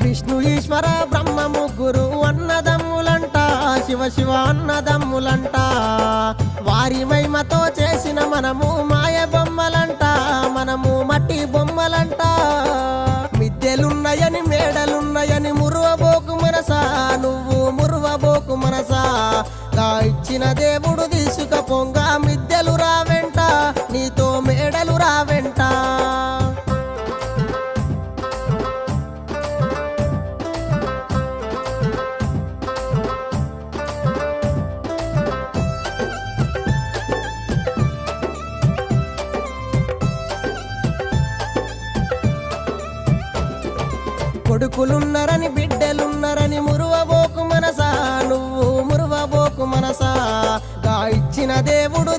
విష్ణు ఈశ్వర బ్రహ్మ ముగ్గురు అన్నదమ్ములంట, శివ శివ అన్నదమ్ములంట. వారి మహిమతో చేసిన మనము మాయ బొమ్మలంట, మనము మట్టి బొమ్మలంట. మిద్దెలున్నాయని మేడలున్నాయని మురువబోకు మనసా, నువ్వు మురువబోకు మనసా. గా ఇచ్చిన దేవుడు తీసుకపోంగా మిద్దెలు రావెంట, నీతో మేడలు రావెంట. కొడుకులున్నరని బిడ్డలున్నరని మురువబోకు మనసా, నువ్వు మురువబోకు మనసా. గా ఇచ్చిన దేవుడు